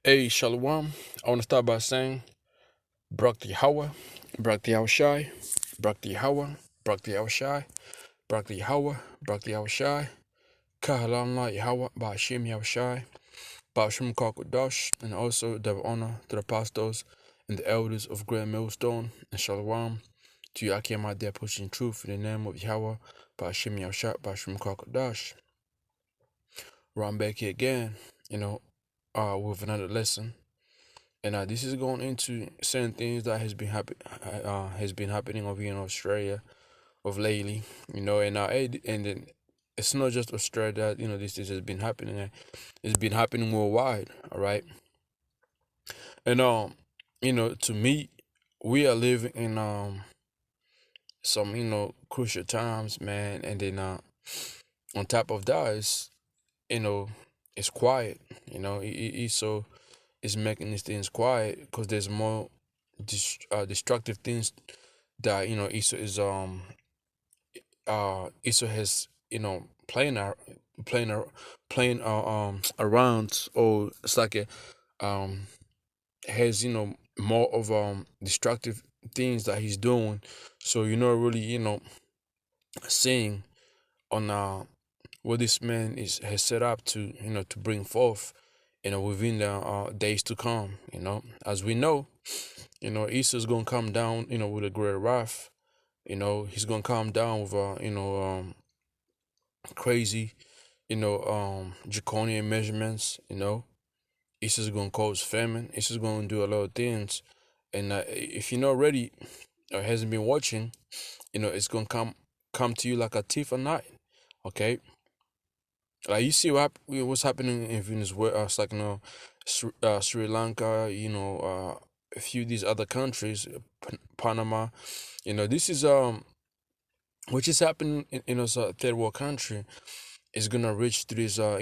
Hey, Shalom. I want to start by saying, Brak Yahweh, Brak Yahushai, Brak Yahweh, Brak Yahushai, Brak Yahweh, Brak Yahushai, Kahalamla Yahweh, Ba'ashim Yahushai, Ba'ashim Kakodash, and also double honor to the apostles and the elders of Grand Millstone, and Shalom to you. I came out there pushing truth in the name of Yahweh, Ba'ashim Yahushai, Ba'ashim Kakodash. We're back here again, with another lesson. And this is going into certain things that has been happening over here in Australia of lately, and then it's not just Australia that this has been happening. It's been happening worldwide. All right, and to me, we are living in some crucial times, man. And then on top of that, you know it's quiet. So is making these things quiet because there's more destructive things that Esau has playing ar- playing around, or it's like a um has more of destructive things that he's doing. So really seeing on what this man is has set up to to bring forth within the days to come. As we know, Esau's gonna come down with a great wrath. He's gonna come down with crazy draconian measurements. Esau's gonna cause famine. Esau's gonna do a lot of things. And if you're not ready or hasn't been watching, it's gonna come to you like a thief at night. Okay, like you see what's happening in Venezuela, it's like Sri Lanka, a few of these other countries, Panama. This is which is happening in a third world country is gonna reach to this a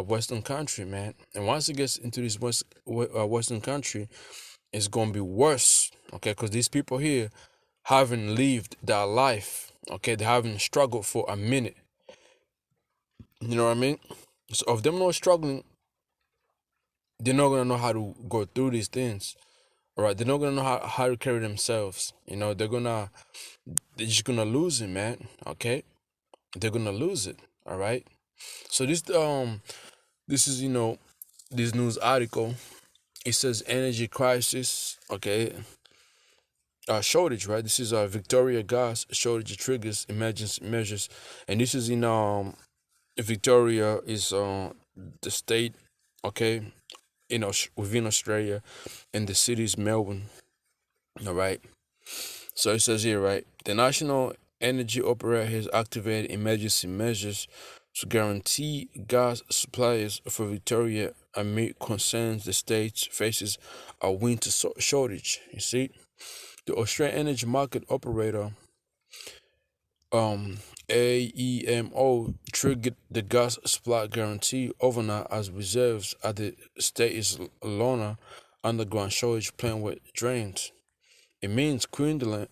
Western country, man. And once it gets into this Western country, it's gonna be worse. Okay, because these people here haven't lived their life. Okay, they haven't struggled for a minute. You know what I mean? So if them not struggling, they're not gonna know how to go through these things. All right, they're not gonna know how to carry themselves. They're just gonna lose it, man. Okay, they're gonna lose it. All right. So this is this news article. It says energy crisis. Okay, shortage. Right. This is Victoria gas shortage triggers emergency measures, and this is in Victoria is the state. Okay, within Australia, and the city is Melbourne. All right. So it says here, right? The National Energy Operator has activated emergency measures to guarantee gas supplies for Victoria amid concerns the state faces a winter shortage. You see, the Australian Energy Market Operator, um, AEMO, triggered the gas supply guarantee overnight as reserves at the state's Lona underground storage plant were drained. It means Queensland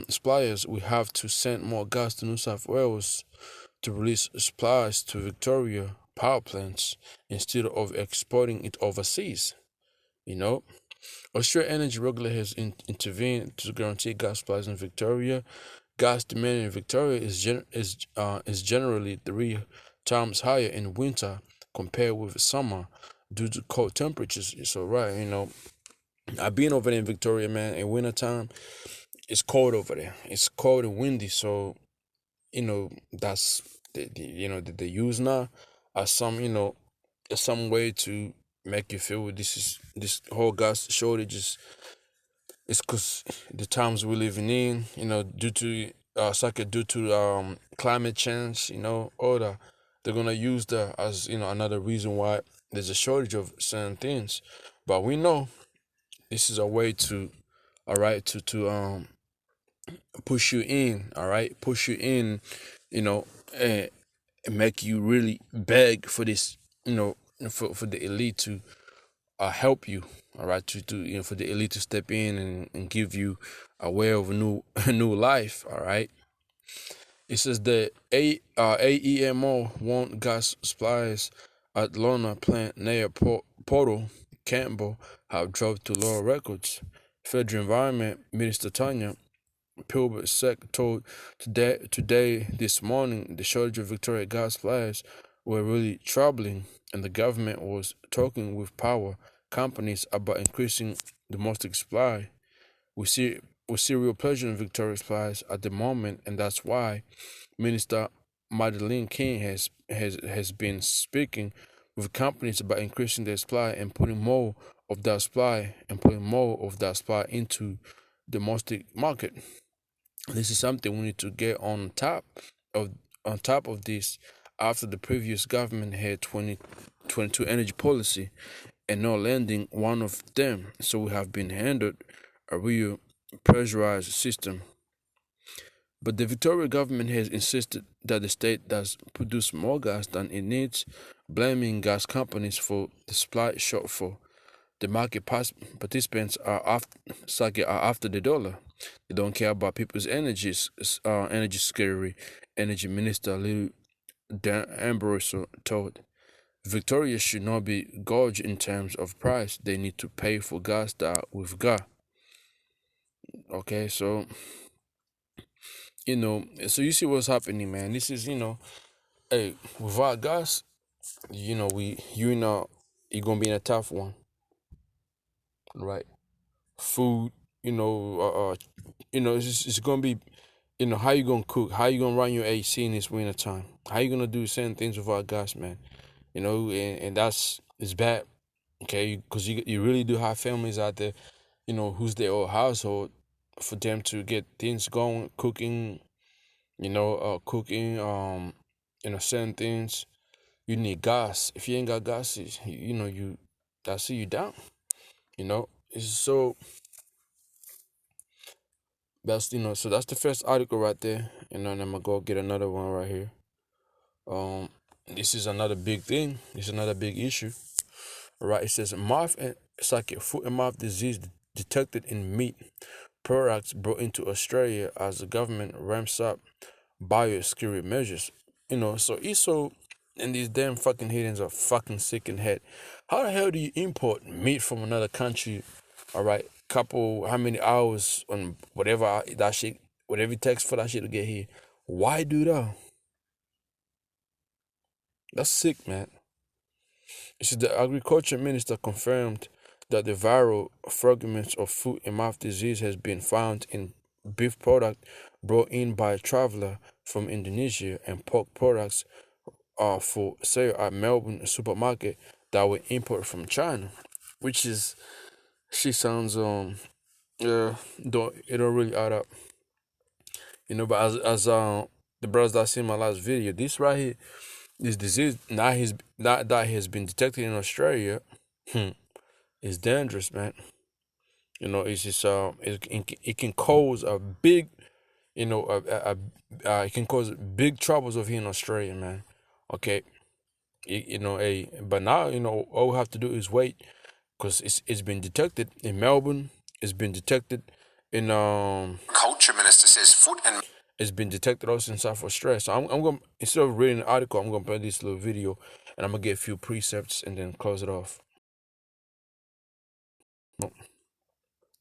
suppliers will have to send more gas to New South Wales to release supplies to Victoria power plants instead of exporting it overseas. You know, Australia Energy Regulator has intervened to guarantee gas supplies in Victoria. Gas demand in Victoria is generally 3 times higher in winter compared with summer due to cold temperatures. So right, I've been over there in Victoria, man. In wintertime, it's cold over there. It's cold and windy. So, that's that they use now as some way to make you feel this whole gas shortage is because the times we're living in, due to due to climate change, all that they're gonna use that as another reason why there's a shortage of certain things. But we know this is a way to, all right, to push you in, all right, push you in, and make you really beg for this, for the elite to help you, all right, to for the elite to step in and give you a way of a new a new life, all right. It says the AEMO want gas supplies Atlanta plant Naya Portal Campbell have drove to lower records. Federal Environment Minister Tanya Pilbert told today this morning the shortage of Victoria gas supplies were really troubling, and the government was talking with power companies about increasing domestic supply. We see we see real pleasure in Victoria supplies at the moment, and that's why Minister Madeleine King has been speaking with companies about increasing their supply and putting more of that supply into the domestic market. This is something we need to get of on top of this after the previous government had 2022 energy policy and not landing one of them. So we have been handed a real pressurized system. But the Victoria government has insisted that the state does produce more gas than it needs, blaming gas companies for the supply shortfall. The market participants are after the dollar. They don't care about people's energy security. Energy Minister Lou Ambrose told Victoria should not be gauged in terms of price. They need to pay for gas that we've got. Okay, so so you see what's happening, man. This is hey, without gas, you're gonna be in a tough one, right? Food, it's gonna be, how you gonna cook, how you gonna run your AC in this winter time, how you gonna do certain things without gas, man. And that's it's bad, okay? Because you really do have families out there, who's their own household, for them to get things going, cooking, certain things. You need gas. If you ain't got gas, you that's you down. So so that's the first article right there. And I'm gonna go get another one right here. This is another big thing. This is another big issue. Right? It says foot and mouth disease detected in meat products brought into Australia as the government ramps up biosecurity measures. So ESO and these damn fucking heathens are fucking sick in head. How the hell do you import meat from another country? All right, how many hours on whatever that shit, whatever it takes for that shit to get here? Why do that? That's sick, man. The agriculture minister confirmed that the viral fragments of foot and mouth disease has been found in beef product brought in by a traveler from Indonesia and pork products for sale at Melbourne supermarket that were imported from China, which is she sounds don't really add up, but as the brothers that seen my last video, this right here, this disease that has been detected in Australia, is dangerous, man. It's just it can cause a big, it can cause big troubles over here in Australia, man. Okay, but now all we have to do is wait, because it's been detected in Melbourne. It's been detected in Culture Minister says foot and it's been detected also in South Australia. So I'm gonna, instead of reading an article, I'm gonna play this little video, and I'm gonna get a few precepts and then close it off.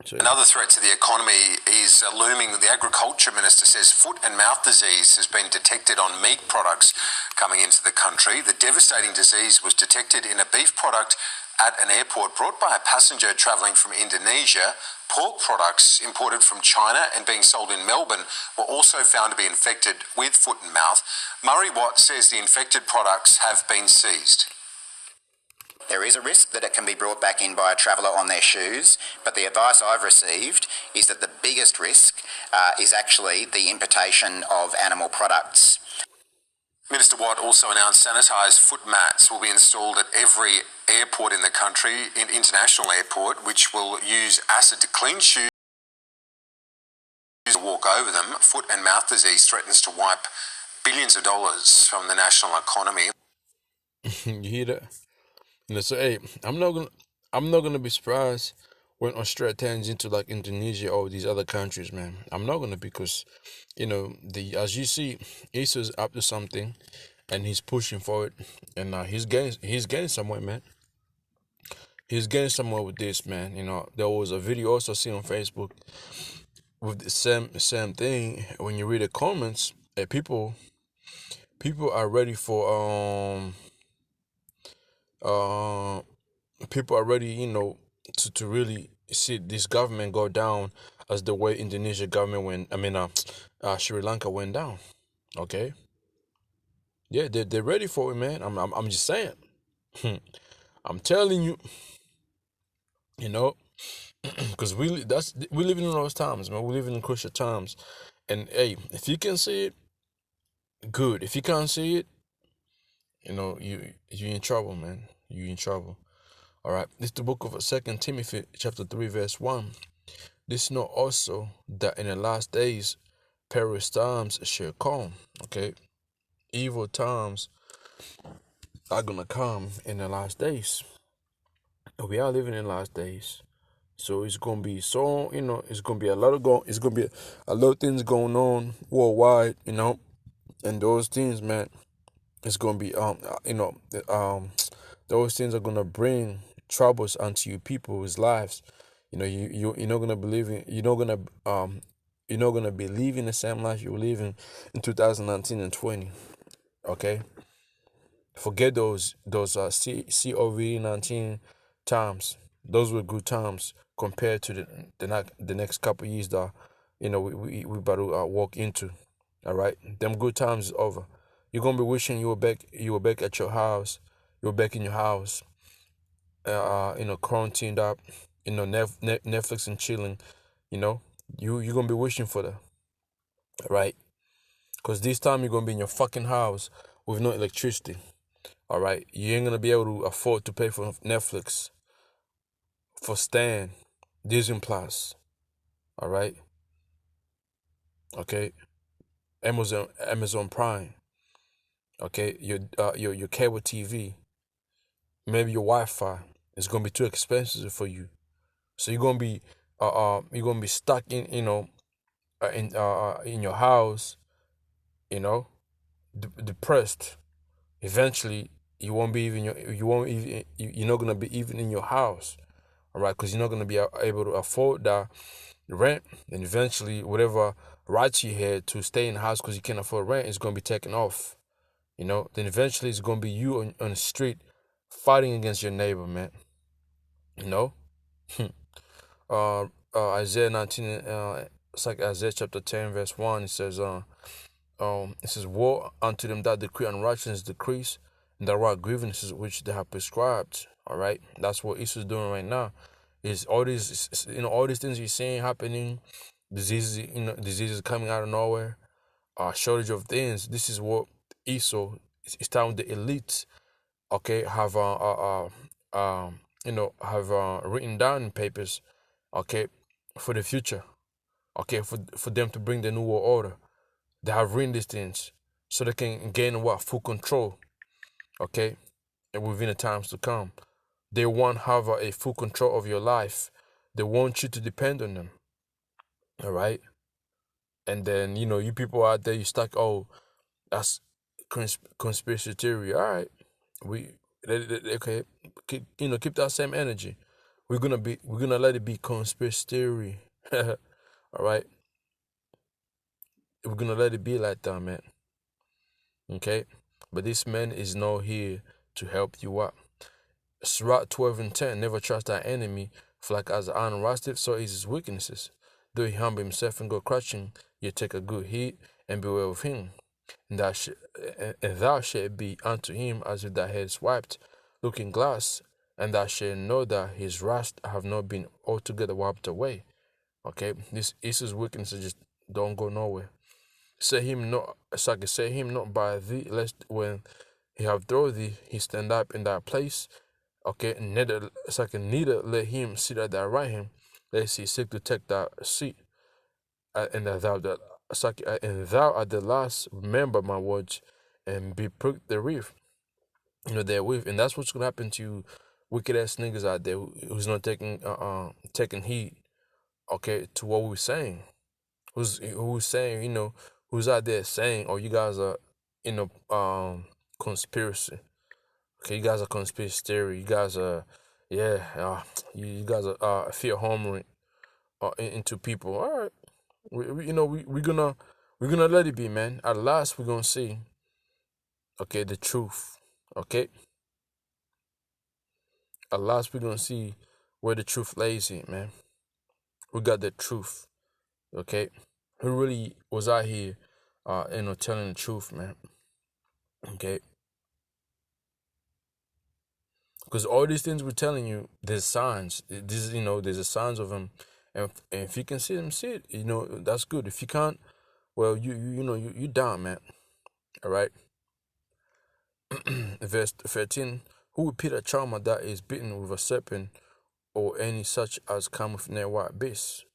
So, another threat to the economy is looming. The Agriculture Minister says foot and mouth disease has been detected on meat products coming into the country. The devastating disease was detected in a beef product at an airport brought by a passenger travelling from Indonesia. Pork products imported from China and being sold in Melbourne were also found to be infected with foot and mouth. Murray Watt says the infected products have been seized. There is a risk that it can be brought back in by a traveller on their shoes, but the advice I've received is that the biggest risk is actually the importation of animal products. Minister Watt also announced sanitised foot mats will be installed at every airport in the country, international airport, which will use acid to clean shoes to walk over them. Foot and mouth disease threatens to wipe billions of dollars from the national economy. You hear that? So hey, I'm not gonna be surprised when Australia turns into like Indonesia or these other countries, man. I'm not gonna, because as you see, ASO is up to something, and he's pushing for it, and he's getting somewhere, man. He's getting somewhere with this, man. There was a video also seen on Facebook with the same thing. When you read the comments, people are ready for uh people are ready, to really see this government go down as the way Indonesia government went. I mean, Sri Lanka went down. Okay, yeah, they're ready for it, man. I'm just saying. I'm telling you, you know, because we living in those times, man. We living in crucial times, and hey, if you can see it, good. If you can't see it, you in trouble, man. You in trouble. All right. This is the book of Second Timothy, chapter 3, verse 1. This know also that in the last days perilous times shall come. Okay, evil times are gonna come in the last days. We are living in the last days. So it's gonna be it's gonna be it's gonna be a lot of things going on worldwide, and those things, man, it's gonna be those things are gonna bring troubles onto you people's lives. You're not gonna believe in you're not gonna be living the same life you were living in 2019 and 20. Okay, forget those COVID-19 times. Those were good times compared to the next couple of years that we about to walk into. All right, them good times is over. You're gonna be wishing you were back at your house. You were back in your house, quarantined up, Netflix and chilling. You're gonna be wishing for that, right? Because this time you're gonna be in your fucking house with no electricity. All right, you ain't gonna be able to afford to pay for Netflix, for Stan, Disney Plus. All right, okay, Amazon Prime. Okay, your cable TV, maybe your Wi-Fi is gonna be too expensive for you. So you're gonna be stuck in your house, depressed. Eventually, you're not gonna be even in your house. All right, because you're not gonna be able to afford that rent, and eventually whatever rights you had to stay in the house because you can't afford rent is gonna be taken off. Then eventually it's gonna be you on the street fighting against your neighbor, man. You know. Isaiah 19. It's like Isaiah chapter 10, verse 1. It says, "Woe unto them that decree unrighteousness decrease, and that wrought grievances which they have prescribed." All right, that's what Esau's doing right now. Is all these things you're seeing happening, diseases coming out of nowhere, shortage of things. This is what Esau is telling the elites. Okay, have written down in papers. Okay, for the future. Okay, for them to bring the new world order. They have written these things so they can gain full control. Okay, and within the times to come, they want to have a full control of your life. They want you to depend on them. All right, and then you people out there, you stuck. Oh, that's conspiracy theory. All right, okay, keep that same energy. We're gonna let it be conspiracy theory. All right, we're gonna let it be like that, man. Okay, but this man is not here to help you out. Sirach 12 and 10, never trust thy enemy, for like as the iron rusteth, so is his weaknesses. Though he humble himself and go crouching, yet take a good heed and beware of him. And thou shalt be unto him as if thou hadst wiped looking glass, and thou shalt know that his rust have not been altogether wiped away. Okay, this Esau's weaknesses just don't go nowhere. Say him not by thee, lest when he have thrown thee, he stand up in that place. Okay, neither let him sit at thy right hand, lest he seek to take that seat. And thou at the last remember my words, and be pricked therewith, therewith, and that's what's gonna happen to you, wicked ass niggas out there who's not taking heed, okay, to what we're saying, who's saying, who's out there saying, oh, you guys are, conspiracy. Okay, you guys are conspiracy theory. You guys are, yeah, you guys are fear homering into people. All right, we're gonna let it be, man. At last, we're gonna see, okay, the truth. Okay, at last, we're gonna see where the truth lays in, man. We got the truth. Okay, who really was out here, telling the truth, man. Okay, because all these things we're telling you, there's signs. This, there's a signs of them, and if you can see them, see it. That's good. If you can't, well, you down, man. All right. Verse 13. Who will pit a charmer that is bitten with a serpent, or any such as cometh near wild beasts?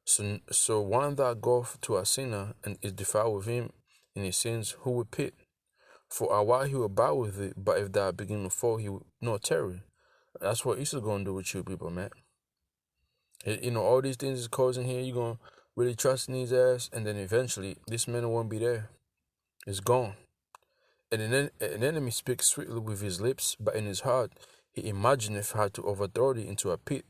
So one that goeth to a sinner and is defiled with him in his sins, who will pit? For a while he will bow with it, but if thou begin to fall, he will not tarry. That's what Esau's gonna do with you people, man. All these things is causing here, you're gonna really trust in his ass, and then eventually this man won't be there. It's gone. And then an enemy speaks sweetly with his lips, but in his heart he imagineth how to overthrow thee into a pit.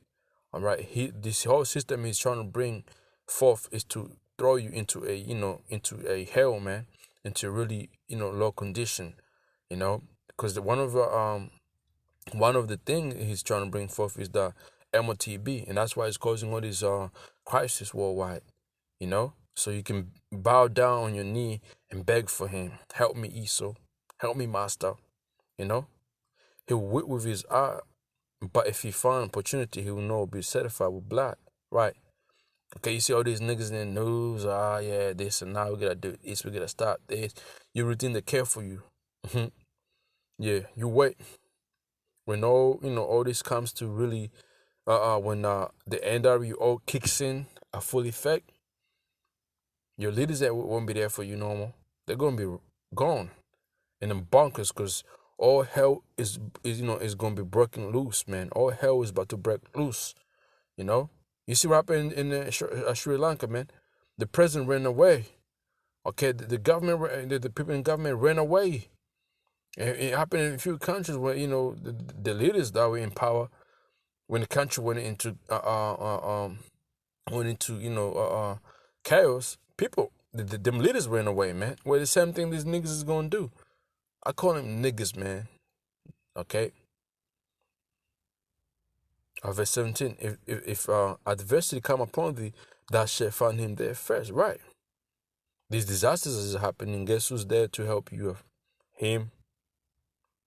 All right, this whole system he's trying to bring forth is to throw you into a hell, man, into really low condition, because one of the things he's trying to bring forth is the MOTB, and that's why it's causing all this crisis worldwide. So you can bow down on your knee and beg for him. Help me, Esau. Help me, master. He'll whip with his eye, but if he find opportunity, he will not be satisfied with blood. Right? Okay, you see all these niggas in the news, yeah, this and now we gotta do this, we gotta stop this. You routine to care for you. Yeah, you wait. When all this comes to really, when the NWO kicks in a full effect, your leaders that won't be there for you no more. They're gonna be gone and in bonkers, because all hell is gonna be breaking loose, man. All hell is about to break loose. You see what happened in Sri Lanka, man. The president ran away. Okay, the government, the people in government ran away. It happened in a few countries where the leaders that were in power, when the country went into chaos, people, them leaders ran away, man. Well, the same thing these niggas is gonna do. I call them niggas, man. Okay. Verse 17. If adversity come upon thee, thou shalt find him there first. Right. These disasters is happening. Guess who's there to help you? Him.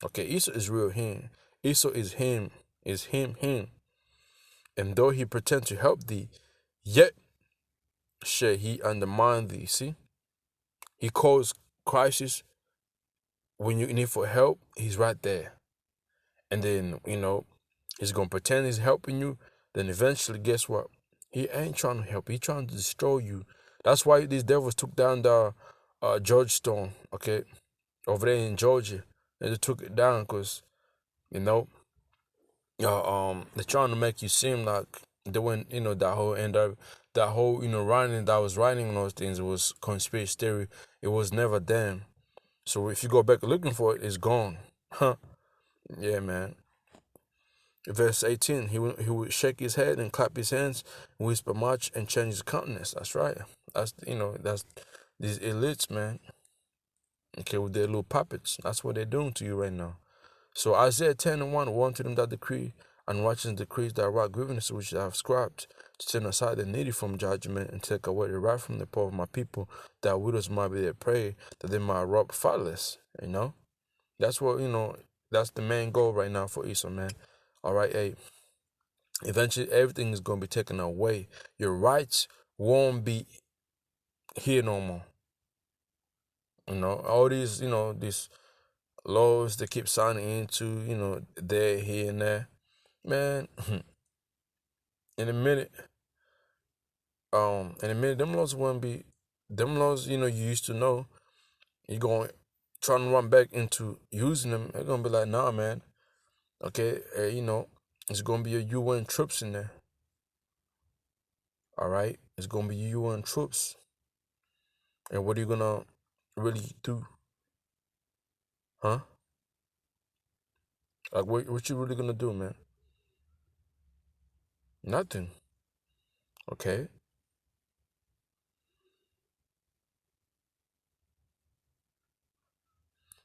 Okay. Esau is real him. Esau is him. Is him. And though he pretend to help thee, yet shall he undermine thee. See? He calls crisis. When you need for help, he's right there. And then, he's going to pretend he's helping you. Then eventually, guess what? He ain't trying to help. He's trying to destroy you. That's why these devils took down the Georgetown, okay, over there in Georgia. And they took it down because, they're trying to make you seem like they went, that whole writing that was writing on those things, it was conspiracy theory. It was never them. So if you go back looking for it, it's gone. Huh? Yeah, man. Verse 18, he would shake his head and clap his hands, whisper much, and change his countenance. That's right. That's these elites, man. Okay, with their little puppets. That's what they're doing to you right now. So Isaiah 10:1, warn to them that decree and righteous decrees that wrought grievousness which I have scribed, to turn aside the needy from judgment and take away the wrath from the poor of my people, that widows might be their prey, that they might rob fatherless. That's what, that's the main goal right now for Esau, man. All right, hey. Eventually, everything is going to be taken away. Your rights won't be here no more. All these, these laws they keep signing into, there, here, and there. Man, in a minute, them laws won't be, them laws, you used to know, you're going to try to run back into using them. They're going to be like, nah, man. Okay, it's going to be a UN troops in there. All right? It's going to be UN troops. And what are you going to really do? Huh? Like, what you really gonna do, man? Nothing. Okay.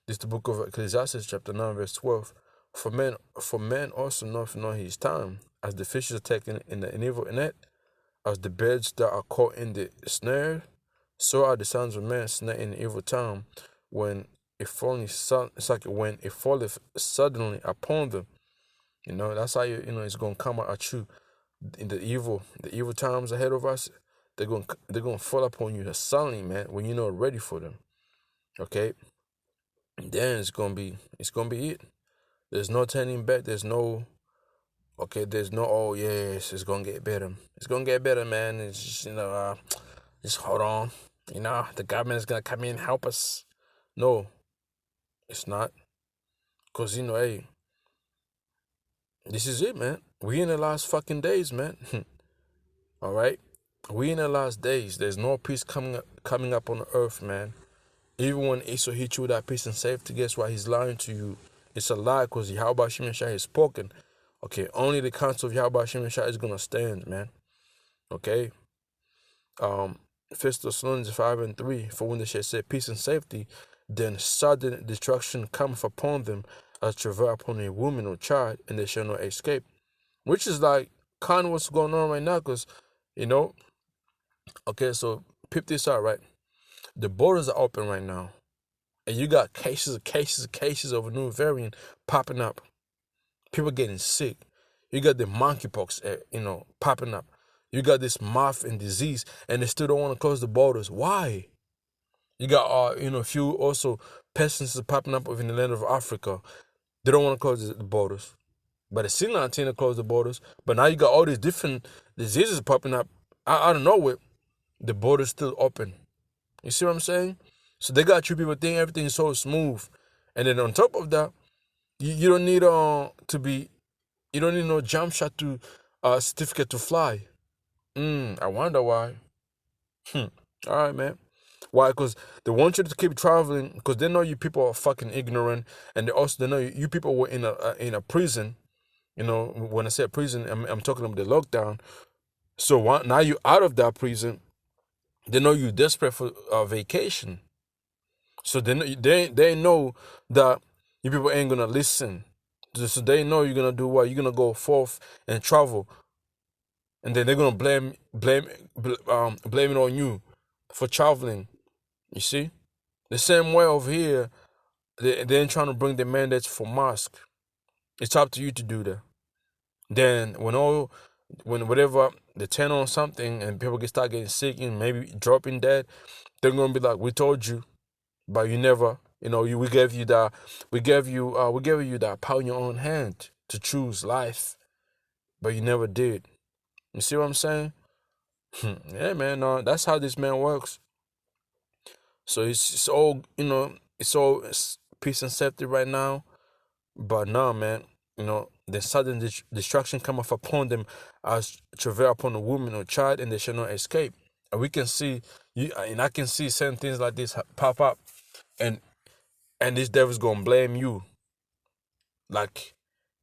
This is the book of Ecclesiastes, chapter 9, verse 12. For man also knoweth not his time, as the fishes are taken in the evil net, as the birds that are caught in the snare, so are the sons of man snared in the evil time, when it's like when it falleth suddenly upon them. That's how it's gonna come out at you. In the evil times ahead of us, they're gonna fall upon you suddenly, man, when you're not ready for them. Okay? Then it's gonna be it. There's no turning back. There's no, oh yes, it's gonna get better. It's gonna get better, man. It's just, just hold on. The government is gonna come in and help us. No, it's not. Cause hey, this is it, man. We in the last fucking days, man. All right, we in the last days. There's no peace coming up on the earth, man. Even when Esau hit you with that peace and safety, guess what? He's lying to you. It's a lie, because Yahweh Shem Yeshua has spoken. Okay, only the counsel of Yahweh Shem Yeshua is gonna stand, man. Okay. 1 Thessalonians 5:3. For when they shall say peace and safety, then sudden destruction cometh upon them, as travail upon a woman or child, and they shall not escape. Which is like kind of what's going on right now, because okay, so peep this out, right? The borders are open right now, and you got cases of a new variant popping up. People getting sick. You got the monkeypox, popping up. You got this moth and disease, and they still don't want to close the borders. Why? You got, a few also pestilences popping up in the land of Africa. They don't want to close the borders, but it's still not to close the borders. But now you got all these different diseases popping up. I don't know what the border's still open. You see what I'm saying? So they got you people think everything is so smooth, and then on top of that, you don't need you don't need no jump shot to certificate to fly. I wonder why. All right, man. Why? Because they want you to keep traveling, because they know you people are fucking ignorant, and they know you people were in a prison. When I say prison, I'm talking about the lockdown. So now you out of that prison, they know you desperate for a vacation. So they know that you people ain't gonna listen. So they know you're gonna do what? You're gonna go forth and travel, and then they're gonna blame it on you for traveling. You see, the same way over here, they ain't trying to bring the mandates for mask. It's up to you to do that. Then when whatever they turn on something and people start getting sick and maybe dropping dead, they're gonna be like, "We told you, but you never." We gave you that power in your own hand to choose life, but you never did. You see what I'm saying? Yeah, man. That's how this man works. So it's all it's peace and safety right now, but no, man. The sudden destruction cometh upon them, as travail upon a woman or child, and they shall not escape. And we can see and I can see certain things like this pop up, and this devil's gonna blame you. Like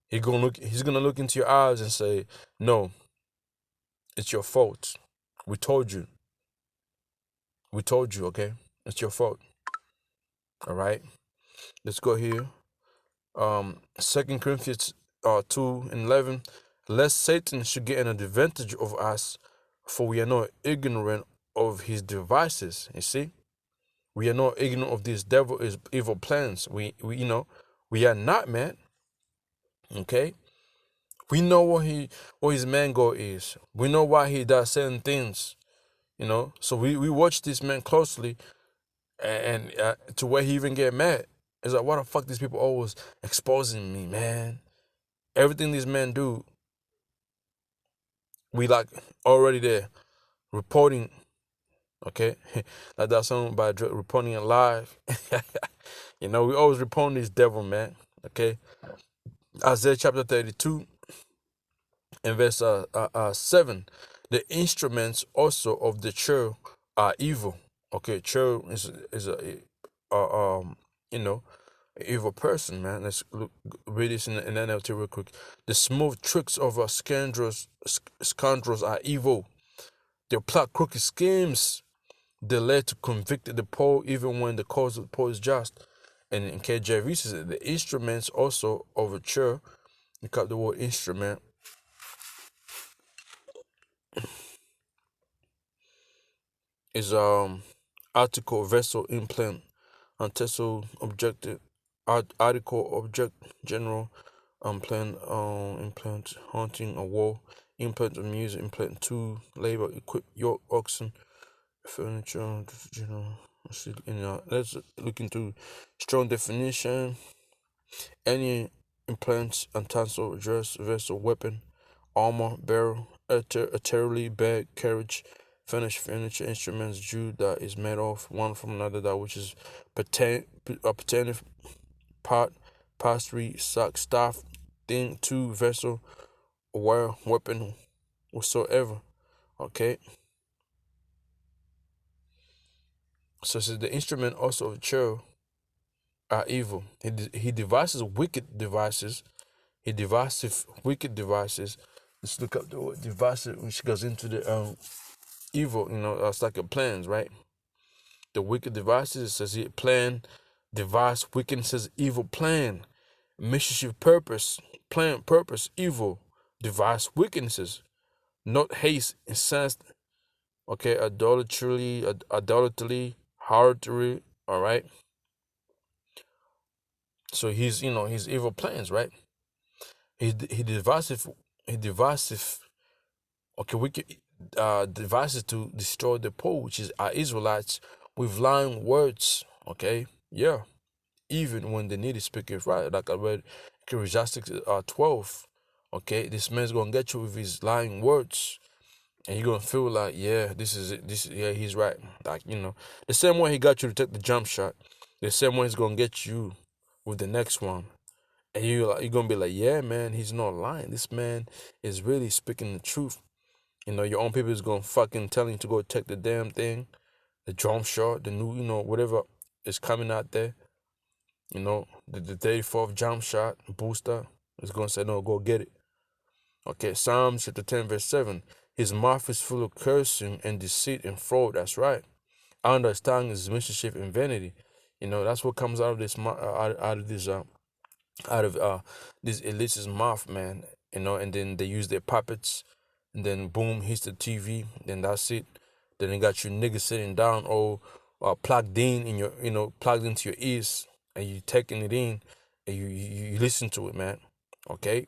he's gonna look into your eyes and say, "No, it's your fault. We told you. We told you. Okay, it's your fault." All right. Let's go here. 2 Corinthians 2:11. Lest Satan should get an advantage of us, for we are not ignorant of his devices. You see, we are not ignorant of this devil's evil plans. We are not, man. Okay, we know what his main goal is. We know why he does certain things. So we watch this man closely, and to where he even get mad. It's like, what the fuck, these people always exposing me, man. Everything these men do, we like already there reporting. Okay, like that song by Drake, reporting it live. We always reporting this devil, man. Okay, Isaiah chapter 32 and verse 7. The instruments also of the cherub are evil. Okay, cherub is a you know evil person, man. Let's read this in NLT real quick. The smooth tricks of scoundrels are evil. They plot crooked schemes. They led to convict the poor even when the cause of the poor is just. And in KJV says the instruments also overture. Look up the word instrument. Is article, vessel, implant, antecessor, objective, article, object, general, implant, hunting, a wall, implant of music, implant, tool, labor, equip, yoke, oxen, furniture, general. Let's look into strong definition. Any implants, utensil, dress, vessel, weapon, armor, barrel, utterly bag, carriage, finished furniture, instruments, Jew that is made of one from another, that which is pertaining pot, pastry, sock, staff, thing, two, vessel, wire, weapon, whatsoever. Okay. So it says the instrument also of chair are evil. He devises wicked devices. He devises wicked devices. Let's look up the word divisive, which goes into the evil. It's like a plans, right? The wicked devices, it says he plan, devise, wicked says evil plan, mischief purpose, plan purpose, evil, devise wickednesses, not haste, incensed, okay, idolatry, harlotry, all right. So he's evil plans, right? He devises, okay, wicked devices to destroy the poor, which is our Israelites, with lying words, okay, yeah. Even when the needy speaketh right, like I read Ecclesiastes 12. Okay, this man's gonna get you with his lying words, and you're gonna feel like, yeah, this is it. Yeah, he's right. Like the same way he got you to take the jump shot, the same way he's gonna get you with the next one, and you're gonna be like, yeah, man, he's not lying. This man is really speaking the truth. Your own people is gonna fucking tell you to go take the damn thing, the jump shot, the new, whatever is coming out there. The 34th jump shot booster is going to say, no, go get it. Okay, Psalms chapter 10, verse 7. His mouth is full of cursing and deceit and fraud. That's right. Under his tongue is mischief and vanity. That's what comes out of this this elite's mouth, man. And then they use their puppets, and then boom, hits the TV. Then that's it. Then they got you niggas sitting down or plugged plugged into your ears, and you taking it in, and you listen to it, man. Okay?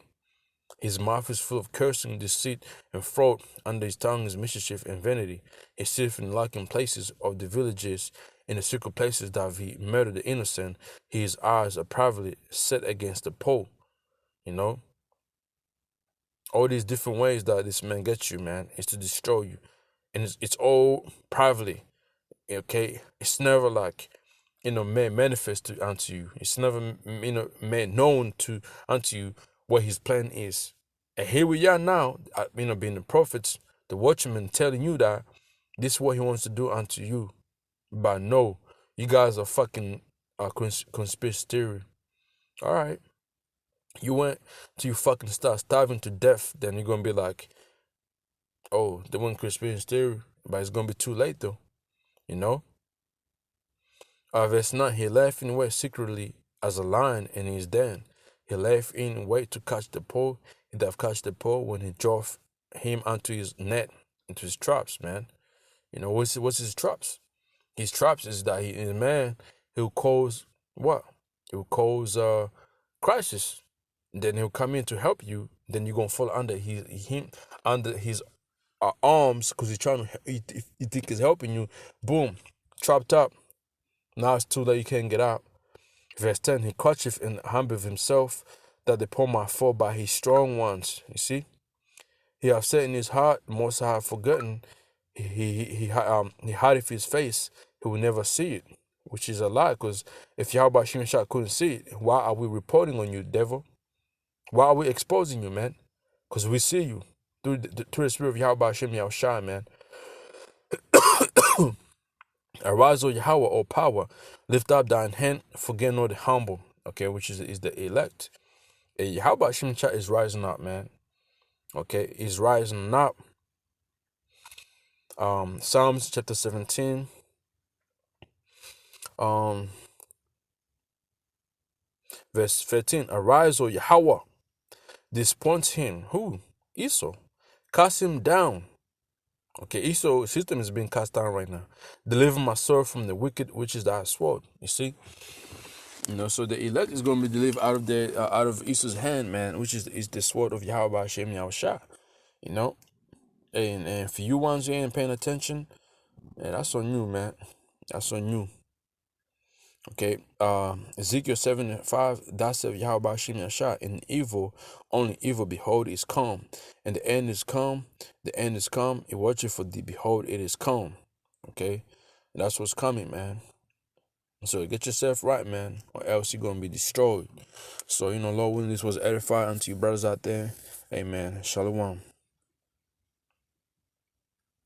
His mouth is full of cursing, deceit, and fraud. Under his tongue is mischief and vanity. He sitteth in lurking places of the villages, in the secret places that he murder the innocent. His eyes are privately set against the poor. All these different ways that this man gets you, man, is to destroy you. And it's all privately. Okay? It's never like made manifest unto you. It's never made known unto you what his plan is. And here we are now, being the prophets, the watchmen, telling you that this is what he wants to do unto you. But no, you guys are fucking conspiracy theory. All right, you went till you fucking start starving to death. Then you're gonna be like, oh, they went conspiracy theory, but it's gonna be too late though. Verse 9, he left in wait secretly as a lion in his den. He left in wait to catch the poor. He doth catch the poor when he drove him unto his net, into his traps, man. What's his traps? His traps is that he is a man who cause what? He will cause crisis. Then he'll come in to help you. Then you're gonna fall under his arms, because he's trying to. He think he's helping you. Boom, trapped up. Now it's too late, you can't get out. Verse 10, he catcheth and humbleth himself, that the poor might fall by his strong ones. You see? He hath said in his heart, the Most High have forgotten. He hideth his face, he will never see it. Which is a lie, because if Yahweh Shem Shah couldn't see it, why are we reporting on you, devil? Why are we exposing you, man? Because we see you. Through the spirit of Yahweh Shem Shah, man. Arise, O Yahweh, O power, lift up thine hand, forget not the humble. okay, which is the elect. Hey, how about Shimcha is rising up, man? Okay, he's rising up. Psalms chapter 17. Verse 13. Arise, O Yahweh, disappoint him. Who? Esau. Cast him down. Okay, Esau's system is being cast down right now. Deliver my soul from the wicked, which is thy sword. You see? So the elect is going to be delivered out of Esau's hand, man, which is the sword of Yahweh Hashem Yahushua. And for you ones who ain't paying attention, that's on you, man. That's on you. Okay, Ezekiel 7:5, that said Yahweh Hashem Yahushua, in evil, only evil, behold, is come. And the end is come, it watcheth for thee, behold, it is come. Okay, and that's what's coming, man. So get yourself right, man, or else you're going to be destroyed. So, Lord willing, this was edifying unto you brothers out there. Amen. Shalom.